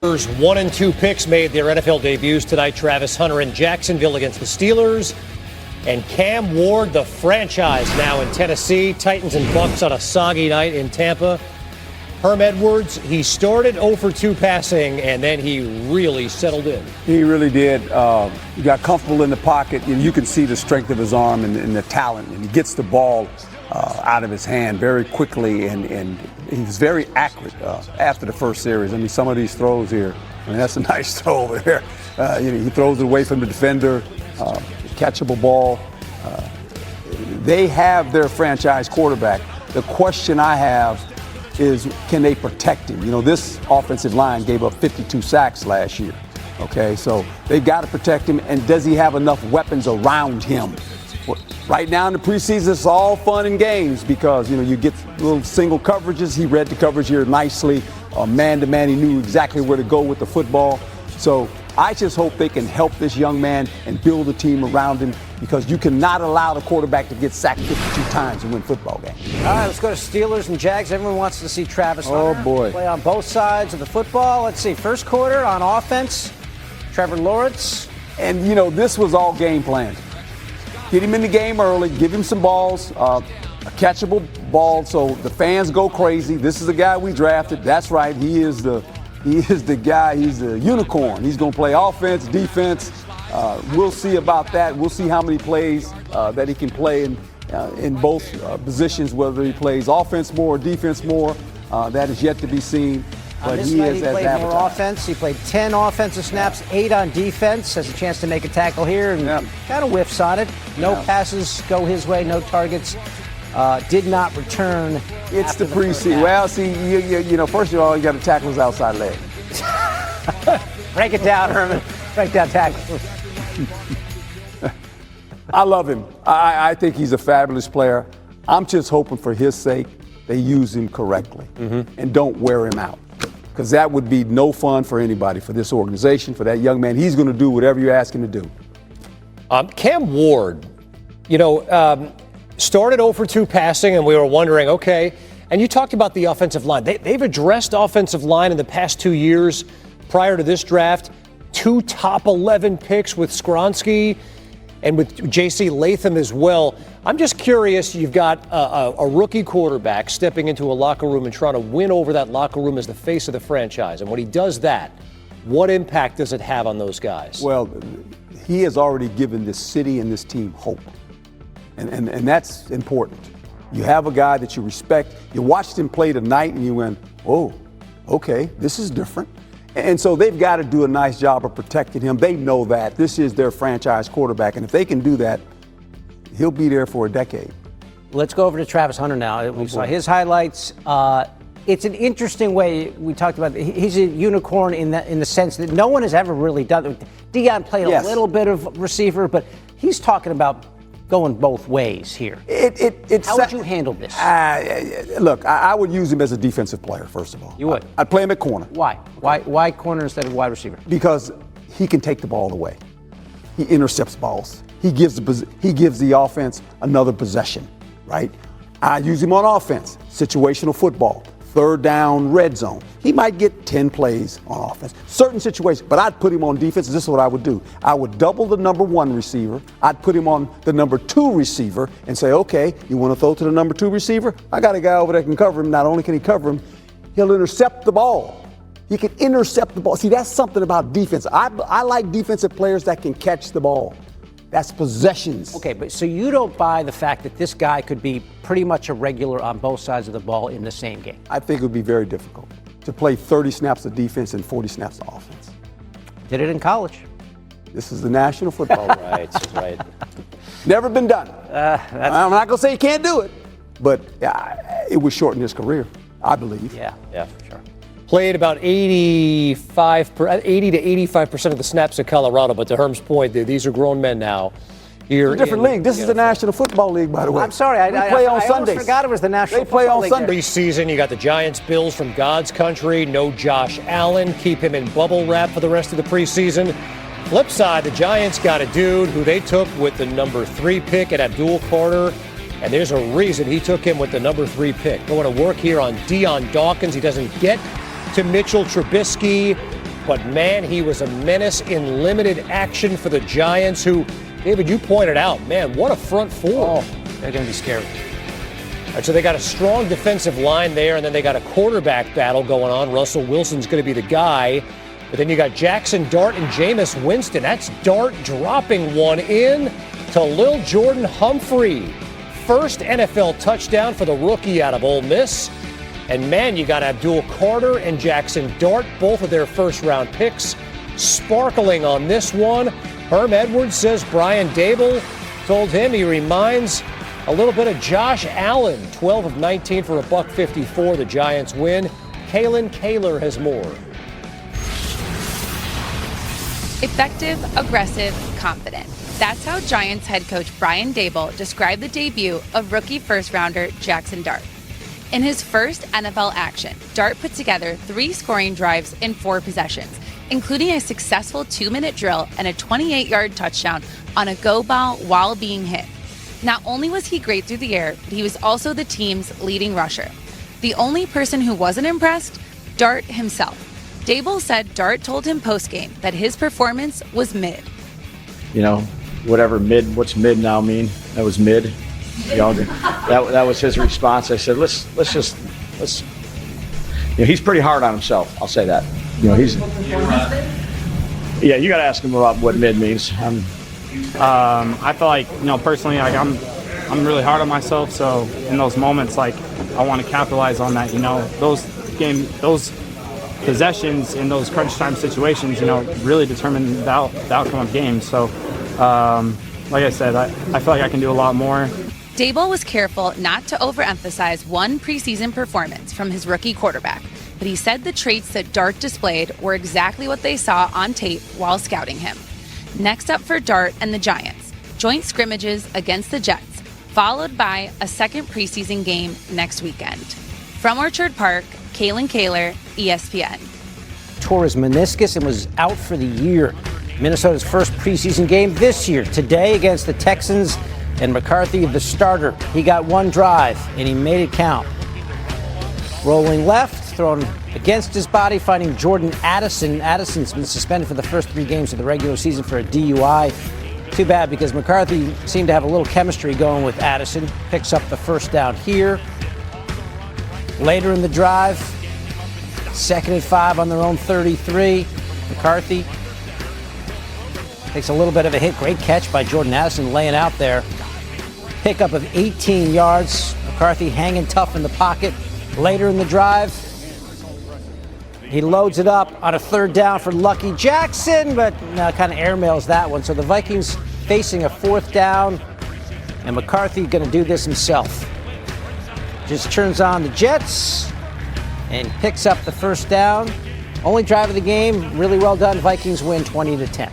1 and 2 picks made their NFL debuts tonight. Travis Hunter in Jacksonville against the Steelers. And Cam Ward, the franchise now in Tennessee. Titans and Bucks on a soggy night in Tampa. Herm Edwards, he started 0 for 2 passing, and then he really settled in. He really did. He got comfortable in the pocket. You can see the strength of his arm and the talent. And he gets the ball out of his hand very quickly, and he was very accurate after the first series. I mean, some of these throws here, I mean, that's a nice throw over there. He throws it away from the defender, catchable ball. They have their franchise quarterback. The question I have is, can they protect him? You know, this offensive line gave up 52 sacks last year. Okay, so they've got to protect him, and does he have enough weapons around him? Right now in the preseason, it's all fun and games because, you get little single coverages. He read the coverage here nicely. Man-to-man, he knew exactly where to go with the football. So I just hope they can help this young man and build a team around him, because you cannot allow the quarterback to get sacked 52 times and win football games. All right, let's go to Steelers and Jags. Everyone wants to see Travis Hunter play on both sides of the football. Let's see, first quarter on offense, Trevor Lawrence. And, this was all game planned. Get him in the game early, give him some balls, a catchable ball so the fans go crazy. This is the guy we drafted. That's right, he is the guy, he's the unicorn. He's going to play offense, defense. We'll see about that. We'll see how many plays that he can play in both positions, whether he plays offense more or defense more. That is yet to be seen. But this night he played more offense. He played 10 offensive snaps, 8 on defense. Has a chance to make a tackle here and kind of whiffs on it. No passes go his way, no targets. Did not return. It's the preseason. Well, see, first of all, you got to tackle his outside leg. Break it down, Herman. Break down tackle. I love him. I think he's a fabulous player. I'm just hoping for his sake they use him correctly and don't wear him out, because that would be no fun for anybody, for this organization, for that young man. He's going to do whatever you ask him to do. Cam Ward, started 0 for 2 passing, and we were wondering, okay, and you talked about the offensive line. They've addressed offensive line in the past 2 years prior to this draft. 2 top 11 picks with Skronsky and with J.C. Latham as well. I'm just curious, you've got a rookie quarterback stepping into a locker room and trying to win over that locker room as the face of the franchise. And when he does that, what impact does it have on those guys? Well, he has already given this city and this team hope. And that's important. You have a guy that you respect. You watched him play tonight and you went, oh, okay, this is different. And so they've got to do a nice job of protecting him. They know that. This is their franchise quarterback. And if they can do that, he'll be there for a decade. Let's go over to Travis Hunter now. We saw his highlights. It's an interesting way. We talked about he's a unicorn in the sense that no one has ever really done it. Deion played a little bit of receiver, but he's talking about going both ways here. How would you handle this? Look, I would use him as a defensive player, first of all. You would? I'd play him at corner. Why? Why corner instead of wide receiver? Because he can take the ball away. He intercepts balls. He gives the offense another possession, right? I use him on offense, situational football, third down, red zone. He might get 10 plays on offense, certain situations, but I'd put him on defense. This is what I would do. I would double the number 1 receiver. I'd put him on the number 2 receiver and say, okay, you want to throw to the number 2 receiver? I got a guy over there that can cover him. Not only can he cover him, he'll intercept the ball. He can intercept the ball. See, that's something about defense. I like defensive players that can catch the ball. That's possessions. Okay, but so you don't buy the fact that this guy could be pretty much a regular on both sides of the ball in the same game? I think it would be very difficult to play 30 snaps of defense and 40 snaps of offense. Did it in college. This is the National Football League. Right. Never been done. I'm not going to say he can't do it, but it would shorten his career, I believe. Yeah, for sure. Played about 80 to 85% of the snaps at Colorado, but to Herm's point, these are grown men now. Here it's a different league. This is the National Football League, by the way. I'm sorry, I play on Sundays. almost forgot it was the National Football League. They play on Sundays. Preseason, you got the Giants, Bills from God's country. No Josh Allen. Keep him in bubble wrap for the rest of the preseason. Flip side, the Giants got a dude who they took with the number 3 pick at Abdul Carter. And there's a reason he took him with the number 3 pick. Going to work here on Deion Dawkins. He doesn't get to Mitchell Trubisky. but man, he was a menace in limited action for the Giants, who, David, you pointed out, man, what a front four. Oh, they're going to be scary. All right, so they got a strong defensive line there, and then they got a quarterback battle going on. Russell Wilson's going to be the guy. But then you got Jackson Dart and Jameis Winston. That's Dart dropping one in to Lil Jordan Humphrey. First NFL touchdown for the rookie out of Ole Miss. And man, you got Abdul Carter and Jackson Dart, both of their first-round picks, sparkling on this one. Herm Edwards says Brian Dable told him he reminds a little bit of Josh Allen. 12 of 19 for $154. The Giants win. Kalen Kaler has more. Effective, aggressive, confident. That's how Giants head coach Brian Dable described the debut of rookie first-rounder Jackson Dart. In his first NFL action, Dart put together 3 scoring drives in 4 possessions, including a successful 2-minute drill and a 28-yard touchdown on a go ball while being hit. Not only was he great through the air, but he was also the team's leading rusher. The only person who wasn't impressed? Dart himself. Dable said Dart told him postgame that his performance was mid. You know, what's mid now mean? That was mid. You know, that was his response. I said, let's. You know, he's pretty hard on himself. I'll say that. You know, yeah, you got to ask him about what mid means. I feel like, you know, personally, like I'm really hard on myself. So in those moments, like I want to capitalize on that. You know, those possessions in those crunch time situations, you know, really determine the outcome of games. So, like I said, I feel like I can do a lot more. Dable was careful not to overemphasize one preseason performance from his rookie quarterback, but he said the traits that Dart displayed were exactly what they saw on tape while scouting him. Next up for Dart and the Giants, joint scrimmages against the Jets, followed by a second preseason game next weekend. From Orchard Park, Kalen Kaler, ESPN. Tore his meniscus and was out for the year. Minnesota's first preseason game this year, today against the Texans, and McCarthy, the starter. He got one drive, and he made it count. Rolling left, thrown against his body, finding Jordan Addison. Addison's been suspended for the first 3 games of the regular season for a DUI. Too bad, because McCarthy seemed to have a little chemistry going with Addison. Picks up the first down here. Later in the drive, 2nd and 5 on their own 33. McCarthy takes a little bit of a hit. Great catch by Jordan Addison laying out there. Pickup of 18 yards. McCarthy hanging tough in the pocket. Later in the drive, he loads it up on a 3rd down for Lucky Jackson, but kind of airmails that one. So the Vikings facing a 4th down, and McCarthy going to do this himself. Just turns on the Jets and picks up the first down. Only drive of the game. Really well done. Vikings win 20-10.